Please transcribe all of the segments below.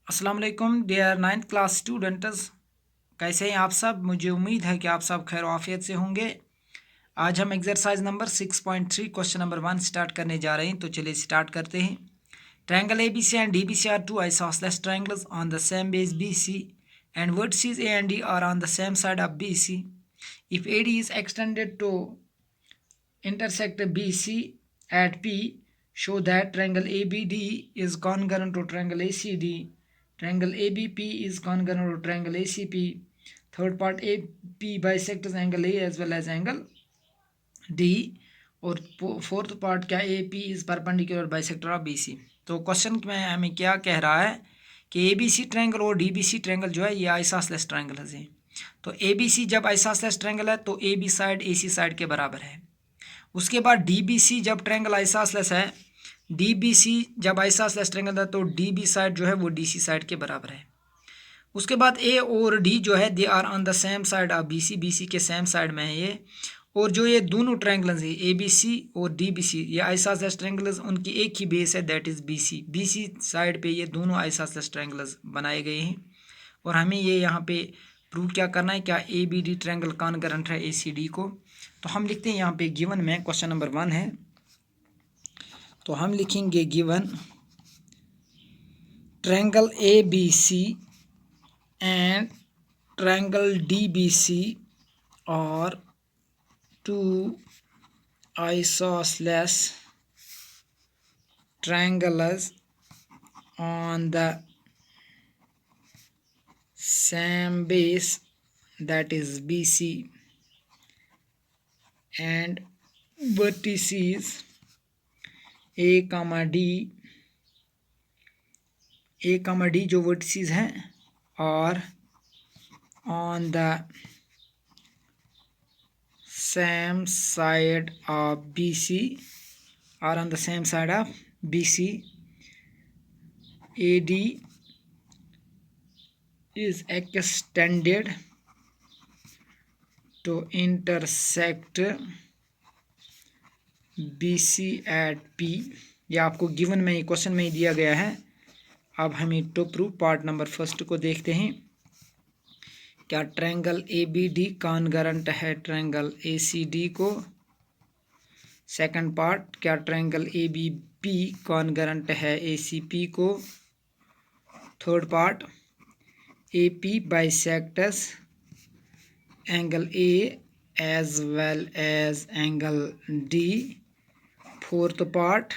अस्सलाम वालेकुम dear 9th class students, कैसे हैं आप सब। मुझे उम्मीद है कि आप सब खैर आफियत से होंगे। आज हम exercise number 6.3 question number 1 start करने जा रहे हैं, तो चलिए स्टार्ट करते हैं। Triangle ABC and DBC are two isosceles triangles on the same base BC and vertices A and D are on the same side of BC। If AD is extended to intersect BC at P, show that triangle ABD is congruent to triangle ACD. Triangle ABP is congruent to triangle ACP. Third part, AP bisects angle A as well as angle D. और fourth part क्या, AP is perpendicular bisector of BC। तो question में हमें क्या कह रहा है कि ABC ट्रायंगल और DBC ट्रायंगल जो है ये आइसोसेलेस ट्रायंगल है। तो ABC जब आइसोसेलेस ट्रायंगल है तो AB साइड AC साइड के बराबर है। उसके बाद DBC जब ट्रायंगल आइसोसेलेस है, DBC जब आइसोसेलेस ट्रायंगल है तो DB साइड जो है वो DC साइड के बराबर है। उसके बाद A और D जो है they are on the same side of BC, BC के सेम साइड में है ये। और जो ये दोनों ट्रायंगल्स हैं ABC और DBC, ये आइसोसेलेस ट्रायंगल्स, उनकी एक ही बेस है दैट इज़ BC साइड पे ये दोनों आइसोसेलेस ट्रायंगल्स बनाए गए हैं। और हमें ये यहाँ पे प्रूव क्या करना है, क्या ABD ट्रायंगल कॉन्करेंट है ACD को। तो हम लिखते हैं यहाँ पे गिवन में क्वेश्चन नंबर 1 है, तो हम लिखेंगे given triangle ABC and triangle DBC are two isosceles triangles on the same base that is BC and vertices A, D जो vertices हैं और on the same side of BC or on the same side of BC. AD is extended to intersect BC at P। ये आपको given में ही question में ही दिया गया है। अब हमें to prove part number first को देखते हैं। क्या ट्रायंगल ABD कॉन्करेंट है ट्रायंगल ACD को। सेकंड पार्ट, क्या ट्रायंगल ABP कॉन्करेंट है ACP को। Third part, AP bisects angle A as well as angle D। Fourth part,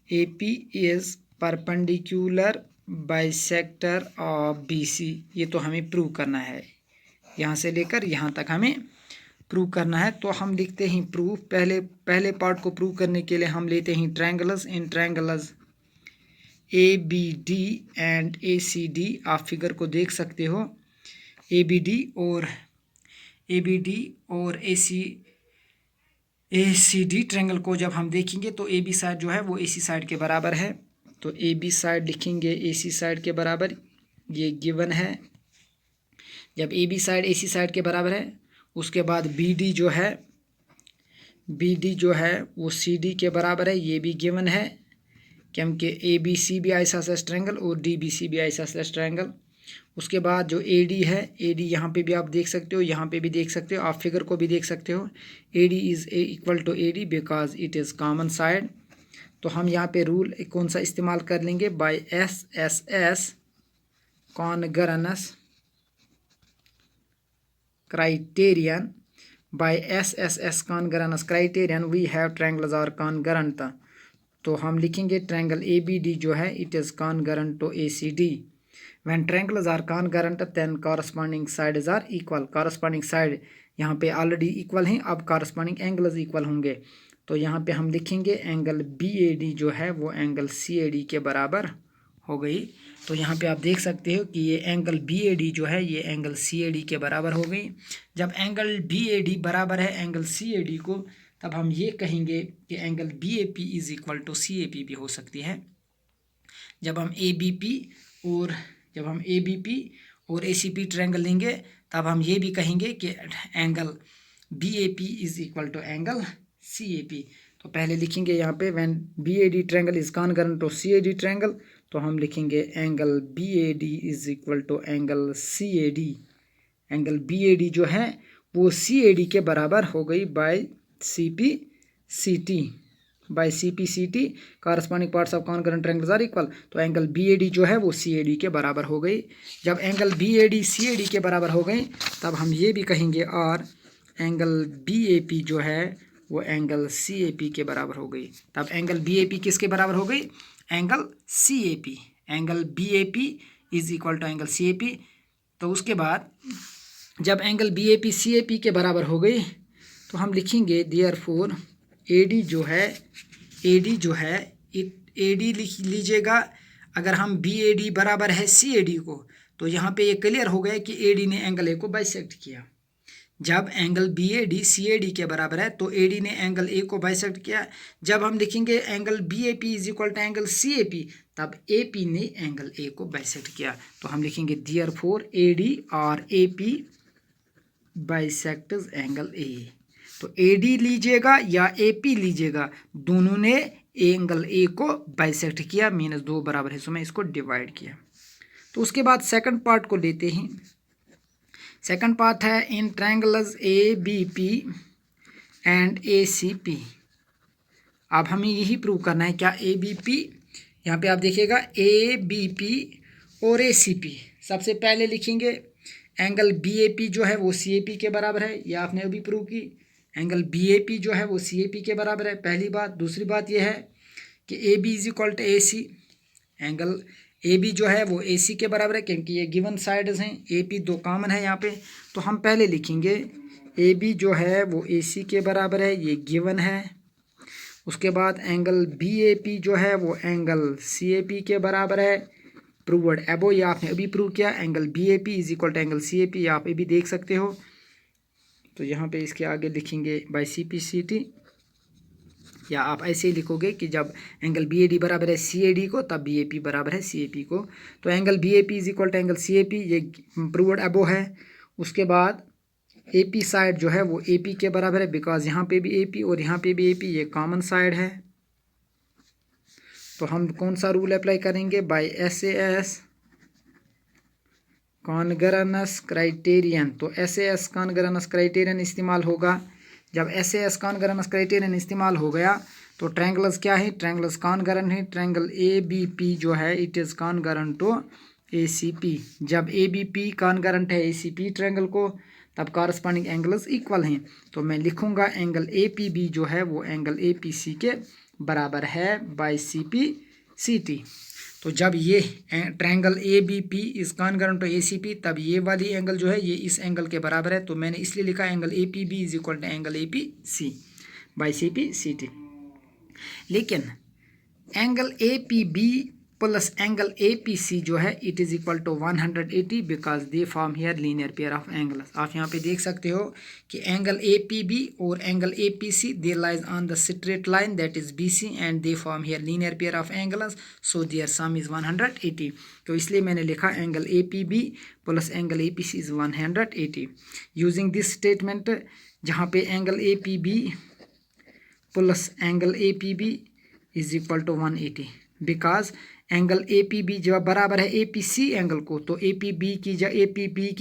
AP is perpendicular bisector of BC। ये तो हमें प्रूव करना है, यहाँ से लेकर यहाँ तक हमें प्रूव करना है। तो हम लिखते हैं प्रूफ। पहले पार्ट को प्रूव करने के लिए हम लेते हैं triangles. In triangles ABD and ACD, आप फिगर को देख सकते हो। ABD और ACD ट्रायंगल को जब हम देखेंगे तो AB साइड जो है वो AC साइड के बराबर है। तो AB साइड लिखेंगे AC साइड के बराबर, ये गिवन है। जब AB साइड AC साइड के बराबर है, उसके बाद BD जो है वो CD के बराबर है, ये भी गिवन है, क्योंकि ABC भी आइसोसेलेस ट्रायंगल और DBC भी आइसोसेलेस ट्रायंगल। उसके बाद जो AD है, AD यहाँ पे भी आप देख सकते हो, यहाँ पे भी देख सकते हो, आप फिगर को भी देख सकते हो। AD is equal to AD because it is common side. तो हम यहाँ पे रूल कौन सा इस्तेमाल कर लेंगे, by SSS concurrence criterion। by SSS congruence criterion we have triangles are congruent। तो हम लिखेंगे ट्रायंगल ABD जो है it is congruent to ACD। when triangles are congruent then corresponding sides are equal। corresponding side यहाँ पे already equal हैं, अब corresponding angles equal होंगे। तो यहाँ पे हम लिखेंगे एंगल BAD जो है वो एंगल CAD के बराबर हो गई। तो यहाँ पे आप देख सकते हो कि ये एंगल BAD जो है ये एंगल CAD के बराबर हो गई। जब एंगल BAD बराबर है एंगल CAD को, तब हम ये कहेंगे कि angle BAP is equal to CAP भी हो सकती है। जब हम ABP और ACP ट्रायंगल लेंगे तब हम ये भी कहेंगे कि angle BAP is equal to angle CAP। तो पहले लिखेंगे यहाँ पे when BAD triangle is concurrent to CAD triangle, तो हम लिखेंगे angle B A D is equal to angle C A D. Angle B A D जो है वो सी ए डी के बराबर हो गई by C P C T. By C P C T corresponding parts of congruent triangles are equal. तो angle B A D जो है वो सी ए डी के बराबर हो गई। जब angle B A D C A D के बराबर हो गई तब हम ये भी कहेंगे और एंगल बी ए पी जो है वो एंगल सी ए पी के बराबर हो गई। तब एंगल बी ए पी किसके बराबर हो गई? Angle C A P. Angle B A P is equal to angle C A P. तो उसके बाद जब angle B A P C A P के बराबर हो गई तो हम लिखेंगे देयरफॉर ए डी जो है ए डी लिख लीजिएगा। अगर हम बी ए डी बराबर है सी ए डी को तो यहाँ पे ये क्लियर हो गया कि ए डी ने एंगल ए को बाइसेक्ट किया। जब angle B A D C A D के बराबर है तो ए डी ने एंगल ए को बाइसेक्ट किया। जब हम लिखेंगे angle B A P is equal to angle C A P तब ए पी ने एंगल ए को बाइसेक्ट किया। तो हम लिखेंगे देयरफॉर ए डी और A P bisects angle A. तो ए डी लीजिएगा या ए पी लीजिएगा, दोनों ने एंगल ए को बाइसेक्ट किया, मीनस दो बराबर हिस्सों में इसको डिवाइड किया। तो उसके बाद सेकंड पार्ट को लेते हैं। सेकंड पार्ट है in triangles A B P and A C P. अब हमें यही प्रूव करना है क्या ए बी पी, यहाँ पे आप देखिएगा ए बी पी और ए सी पी। सबसे पहले लिखेंगे एंगल बी ए पी जो है वो सी ए पी के बराबर है, यह आपने अभी प्रूव की। एंगल बी ए पी जो है वो सी ए पी के बराबर है, पहली बात। दूसरी बात यह है कि A B is equal to A C. Angle A B जो है वो ए सी के बराबर है क्योंकि ये गिवन साइड्स हैं, ए पी दो कॉमन है यहाँ पे। तो हम पहले लिखेंगे ए बी जो है वो ए सी के बराबर है, ये गिवन है। उसके बाद एंगल बी ए पी जो है वो एंगल सी ए पी के बराबर है, प्रूव्ड एबो, ये आपने अभी प्रूव किया। Angle B A P is equal to angle C A P, आप ये भी देख सकते हो। तो यहाँ पे इसके आगे लिखेंगे by C P C T, या आप ऐसे ही लिखोगे कि जब एंगल बी ए डी बराबर है सी ए डी को तब बी ए पी बराबर है सी ए पी को। तो angle B A P is equal to angle C A P, ये प्रूव्ड एबो है। उसके बाद ए पी साइड जो है वो ए पी के बराबर है बिकॉज यहाँ पे भी ए पी और यहाँ पे भी ए पी, ये कॉमन साइड है। तो हम कौन सा रूल अप्लाई करेंगे? By S A S congruence criterion. तो S A S congruence criterion इस्तेमाल होगा। जब S A S congruence criterion इस्तेमाल हो गया तो ट्रायंगल्स क्या है? ट्रायंगल्स कॉन्ग्रुएंट है। ट्रायंगल ए बी पी जो है it is congruent to A C P. जब ए बी पी कॉन्ग्रुएंट है ए सी पी ट्रायंगल को तब कॉरस्पॉन्डिंग एंगल्स इक्वल हैं। तो मैं लिखूंगा एंगल ए पी बी जो है वो एंगल ए पी सी के बराबर है by C P C T. तो जब ये triangle A B P is congruent to A C P तब ये वाली एंगल जो है ये इस एंगल के बराबर है। तो मैंने इसलिए लिखा angle A P B is equal to angle A P C by C P C T. लेकिन angle A P B plus angle A P C जो है it is equal to 180 because they form here linear pair of angles. आप यहाँ पे देख सकते हो कि एंगल ए पी बी और angle A P C they lies on the straight line that is B C and they form here linear pair of angles, so their sum is 180। तो इसलिए मैंने लिखा angle A P B plus angle A P C is 180। Using this statement जहाँ पे angle A P B plus angle A P B is equal to 180 because angle A P B जब बराबर है A P C angle को तो ए P B की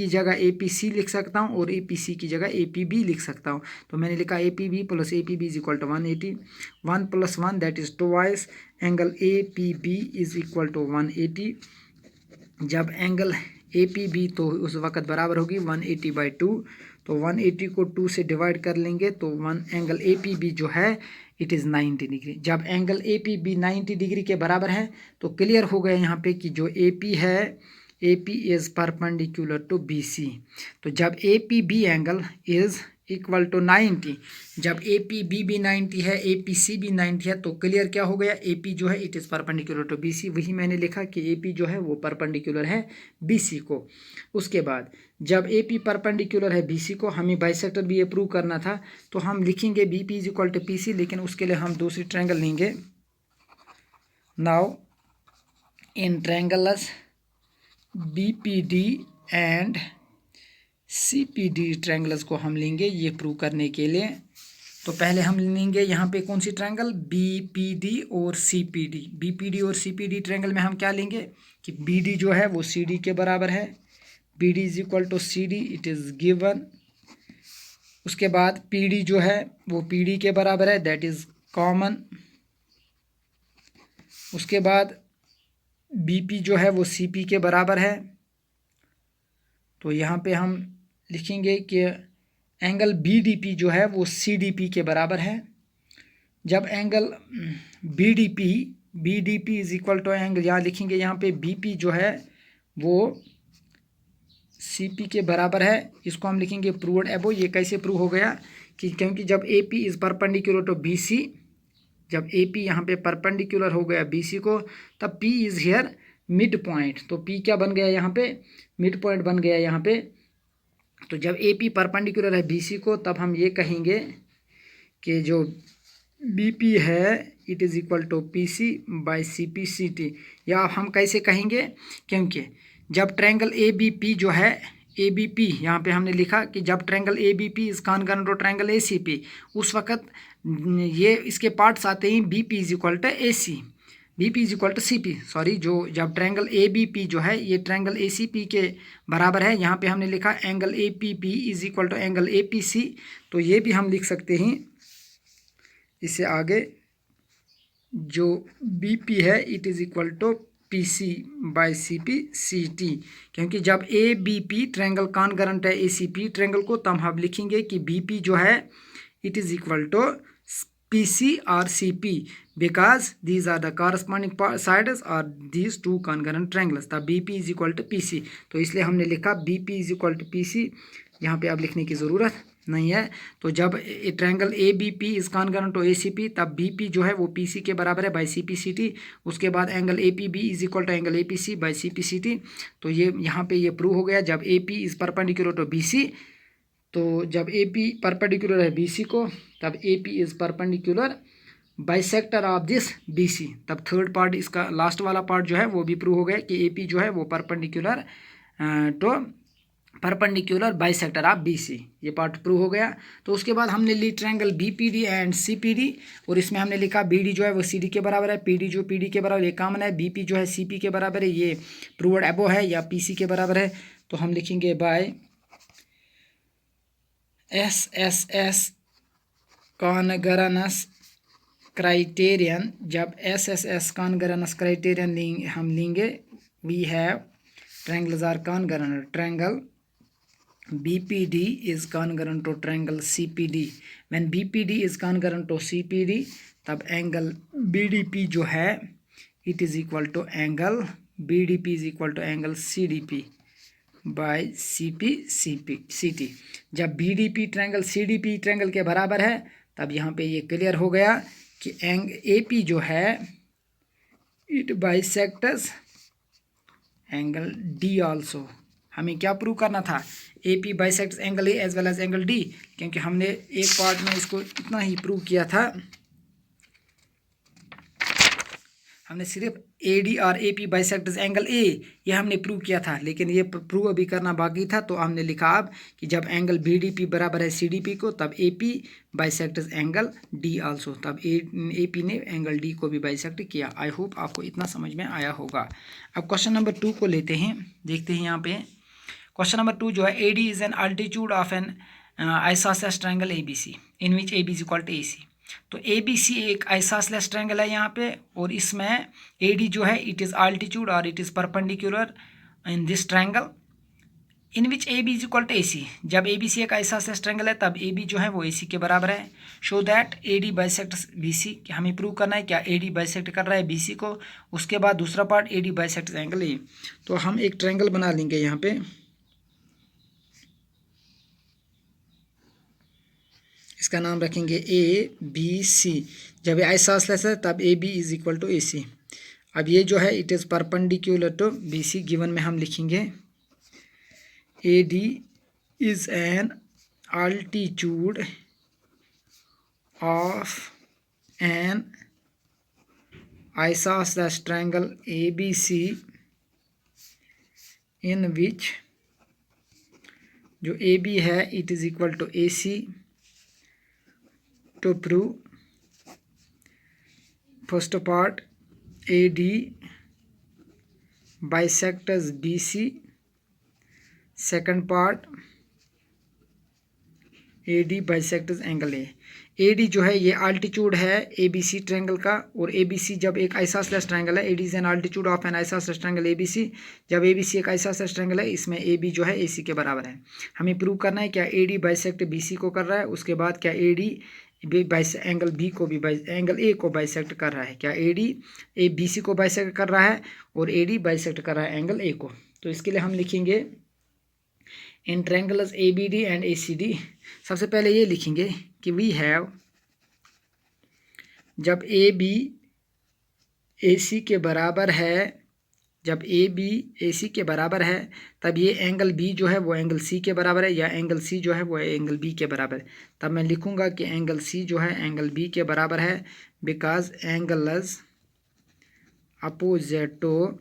जगह ए P सी लिख सकता हूँ और ए पी सी की जगह ए पी बी लिख सकता हूँ। तो मैंने लिखा A P B plus A P B is equal to 180। 1 + 1 that is twice angle A P B is equal to 180। जब एंगल ए पी बी तो उस वक़्त बराबर होगी 180/2। तो 180 को 2 से डिवाइड कर लेंगे तो एंगल ए पी बी जो है इट इज़ 90 डिग्री। जब angle A P B 90 degree के बराबर है तो क्लियर हो गया यहाँ पे कि जो ए पी है A P is perpendicular to B C. तो जब A P B angle is equal to 90, जब ए पी बी भी 90 है ए पी सी भी 90 है तो क्लियर क्या हो गया? ए पी जो है it is perpendicular to B C. वही मैंने लिखा कि ए पी जो है वो परपेंडिकुलर है बी सी को। उसके बाद जब ए पी परपेंडिकुलर है बी सी को, हमें बाइसेक्टर भी ये प्रूव करना था तो हम लिखेंगे B P is equal to P C, लेकिन उसके लिए हम दूसरी ट्रायंगल लेंगे। Now in triangles B P D and C P D triangles को हम लेंगे ये प्रूव करने के लिए तो पहले हम लेंगे यहाँ पे कौन सी ट्रायंगल, BPD और CPD। BPD और CPD ट्रायंगल में हम क्या लेंगे कि BD जो है वो CD के बराबर है, BD is equal to CD, it is given. उसके बाद PD जो है वो PD के बराबर है, दैट इज़ कॉमन। उसके बाद BP जो है वो CP के बराबर है। तो यहाँ पे हम लिखेंगे कि एंगल BDP जो है वो CDP के बराबर है। जब angle BDP is equal to angle, यहाँ लिखेंगे यहाँ पे BP जो है वो CP के बराबर है, इसको हम लिखेंगे प्रूव्ड एबो। ये कैसे प्रूव हो गया कि क्योंकि जब AP is perpendicular to BC, जब AP यहाँ पे परपेंडिकुलर हो गया BC को, तब P is here mid point. तो P क्या बन गया यहाँ पे, मिड पॉइंट बन गया यहाँ पे। तो जब AP परपेंडिकुलर है BC को, तब हम ये कहेंगे कि जो BP है it is equal to PC by CP CT। या हम कैसे कहेंगे, क्योंकि जब ट्रायंगल ABP जो है, ABP यहाँ पे हमने लिखा कि जब triangle ABP is concurrent to triangle ACP, उस वक्त ये इसके पार्ट्स आते हैं BP is equal to AC, BP is equal to CP, sorry. जो जब ट्रायंगल ABP जो है ये ट्रायंगल ACP के बराबर है, यहाँ पे हमने लिखा angle APP is equal to angle APC। तो ये भी हम लिख सकते हैं इससे आगे, जो BP है it is equal to PC by CP CT, क्योंकि जब ABP ट्रायंगल कॉन्करेंट है ACP ट्रायंगल को, तब हम लिखेंगे कि BP जो है it is equal to PC और CP because these are the corresponding sides or these two congruent triangles। तब BP is equal to PC, तो इसलिए हमने लिखा BP is equal to PC। यहाँ पे अब लिखने की ज़रूरत नहीं है। तो जब triangle ABP is concurrent to ACP, तब BP जो है वो PC के बराबर है बाई CP CT। उसके बाद angle APB is equal to angle APC by CP CT। तो ये यहाँ पे ये प्रूव हो गया जब AP is perpendicular to BC। तो जब AP परपेंडिकुलर है BC को, तब AP is perpendicular bisector of this BC। तब थर्ड पार्ट इसका लास्ट वाला पार्ट जो है वो भी प्रूव हो गया कि AP जो है वो perpendicular perpendicular bisector of BC, ये पार्ट प्रूव हो गया। तो उसके बाद हमने ली ट्रायंगल BPD एंड CPD, और इसमें हमने लिखा BD जो है वो CD के बराबर है, PD जो PD के बराबर, ये कॉमन है, BP जो है CP के बराबर है, ये प्रूव्ड एबो है या PC के बराबर है। तो हम लिखेंगे बाय SSS कॉन्गरेंस क्राइटेरियन। जब SSS कॉन्गरेंस क्राइटेरियन हम लेंगे, we have triangles are congruent, triangle BPD is congruent to triangle CPD। when BPD is congruent to CPD, तब एंगल BDP जो है it is equal to angle BDP is equal to angle CDP by CP CT। जब BDP triangle CDP triangle के बराबर है, तब यहाँ पे ये क्लियर हो गया कि AP जो है it bisects angle D also. हमें क्या प्रूव करना था, AP bisects angle A as well as angle D, क्योंकि हमने एक पार्ट में इसको इतना ही प्रूव किया था, हमने सिर्फ AD और AP बाइसेक्ट्स एंगल A ये हमने प्रूव किया था, लेकिन ये प्रूव अभी करना बाकी था। तो हमने लिखा अब कि जब एंगल BDP बराबर है CDP को, तब AP bisects angle D also, तब AP ने एंगल D को भी बाइसेक्ट किया। आई होप आपको इतना समझ में आया होगा। अब क्वेश्चन नंबर 2 को लेते हैं, देखते हैं यहाँ पे क्वेश्चन नंबर 2 जो है, AD is an altitude of an isosceles triangle ABC in which AB is equal to AC। तो ABC एक आइसोसेलेस ट्रायंगल है यहाँ पे, और इसमें AD जो है इट इज़ अल्टीट्यूड और it is perpendicular in this triangle in which AB is equal to AC। जब ABC एक आइसोसेलेस ट्रायंगल है, तब AB जो है वो AC के बराबर है। Show that AD bisects BC, कि हमें प्रूव करना है क्या AD बाइसेक्ट कर रहा है BC को। उसके बाद दूसरा part AD bisects angle A। तो हम एक ट्रायंगल बना लेंगे यहाँ पे, इसका नाम रखेंगे ABC। जब ये आइसोसेलेस है, तब AB is equal to AC। अब ये जो है it is perpendicular to BC, given में हम लिखेंगे AD is an altitude of an isosceles triangle ABC in which जो AB है it is equal to AC to prove first part AD bisects BC, second part AD bisects angle A. AD जो है ये altitude है ABC triangle का, और ABC जब एक आइसोसेलेस ट्रायंगल है, AD is N altitude of an isosceles triangle ABC। जब ABC एक आइसोसेलेस ट्रायंगल है, इसमें AB जो है AC के बराबर है। हमें प्रूव करना है क्या AD बाइसेक्ट BC को कर रहा है, उसके बाद क्या AD एंगल B को भी एंगल A को बाइसेक्ट कर रहा है, क्या AD BC को बाइसेक्ट कर रहा है और AD बाइसेक्ट कर रहा है एंगल A को। तो इसके लिए हम लिखेंगे इन ट्रायंगल्स ABD एंड ACD। सबसे पहले ये लिखेंगे कि वी हैव, जब AB AC के बराबर है, जब AB AC के बराबर है, तब ये एंगल B जो है वो एंगल C के बराबर है, या एंगल C जो है वो एंगल B के बराबर है। तब मैं लिखूंगा कि एंगल C जो है एंगल B के बराबर है, because angles opposite to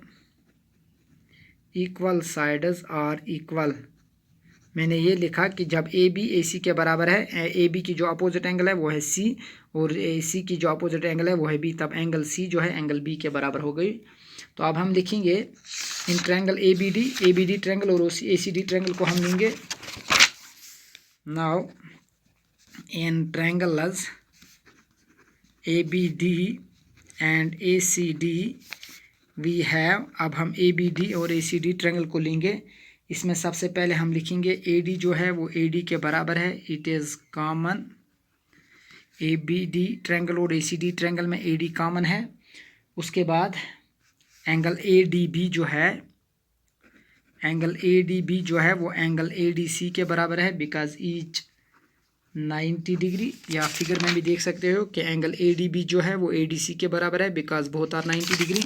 equal sides are equal. मैंने ये लिखा कि जब AB AC के बराबर है, AB की जो अपोजिट एंगल है वो है C, और AC की जो अपोजिट एंगल है वो है B, तब एंगल C जो है एंगल B के बराबर हो गई। तो अब हम लिखेंगे इन ट्रायंगल ABD ट्रायंगल और ACD ट्रायंगल को हम लेंगे। Now in triangles ABD and ACD we have, अब हम ABD और ACD ट्रायंगल को लेंगे। इसमें सबसे पहले हम लिखेंगे AD जो है वो AD के बराबर है, it is common. ABD triangle और ACD ट्रायंगल में AD कॉमन है। उसके बाद एंगल ADB जो है, एंगल ADB जो है वो एंगल ADC के बराबर है, बिकॉज ईच 90 डिग्री, या फिगर में भी देख सकते हो कि एंगल ADB जो है वो ADC के बराबर है, बिकॉज बोथ आर 90 डिग्री।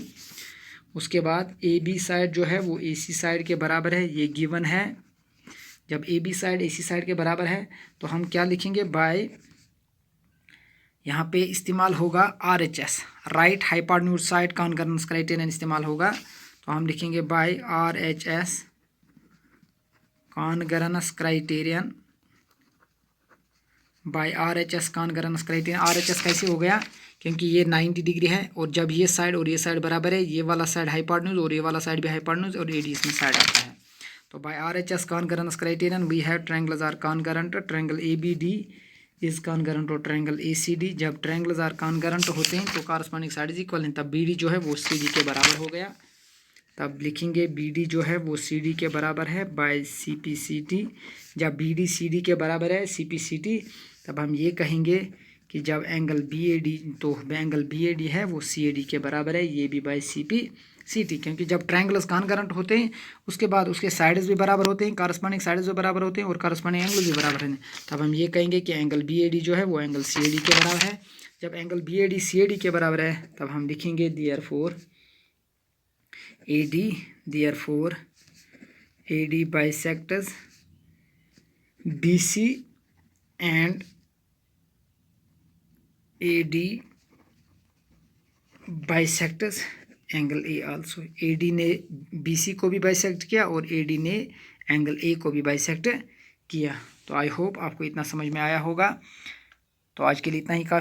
उसके बाद AB साइड जो है वो AC साइड के बराबर है, ये गिवन है। जब AB साइड AC साइड के बराबर है तो हम क्या लिखेंगे, बाय, यहाँ पे इस्तेमाल होगा RHS, right hypotenuse side congruence criterion इस्तेमाल होगा। तो हम लिखेंगे by RHS congruence criterion, by RHS congruence criterion. RHS कैसे हो गया, क्योंकि ये 90 डिग्री है, और जब ये साइड और ये साइड बराबर है, ये वाला साइड हाइपोटेन्यूज और ये वाला साइड भी हाइपोटेन्यूज, और AD इसमें साइड आता है। तो by RHS congruence criterion we have triangles are congruent, triangle ABD is congruent और ट्रायंगल ACD। जब ट्रायंगल्स आर कॉन्करेंट होते हैं तो कॉरस्पॉन्डिंग साइड इज इक्वल हैं, तब BD जो है वो CD के बराबर हो गया। तब लिखेंगे BD जो है वो CD के बराबर है बाय CPCT। जब BD CD के बराबर है CPCT, तब हम ये कहेंगे कि जब एंगल BAD, तो एंगल BAD है वो CAD के बराबर है, ये भी बाय CPCT। क्योंकि जब ट्रायंगल्स कॉन्करेंट होते हैं उसके बाद उसके साइड्स भी बराबर होते हैं, कॉरस्पॉन्डिंग साइड्स भी बराबर होते हैं, और कॉरस्पॉन्डिंग एंगल भी बराबर हैं, तब हम ये कहेंगे कि एंगल BAD जो है वो एंगल CAD के बराबर है। जब एंगल BAD CAD के बराबर है, तब हम लिखेंगे therefore AD bisects BC and AD bisects angle A also. AD ने BC को भी बाइसेक्ट किया और AD ने एंगल A को भी बाइसेक्ट किया। तो आई होप आपको इतना समझ में आया होगा। तो आज के लिए इतना ही काफ़ी।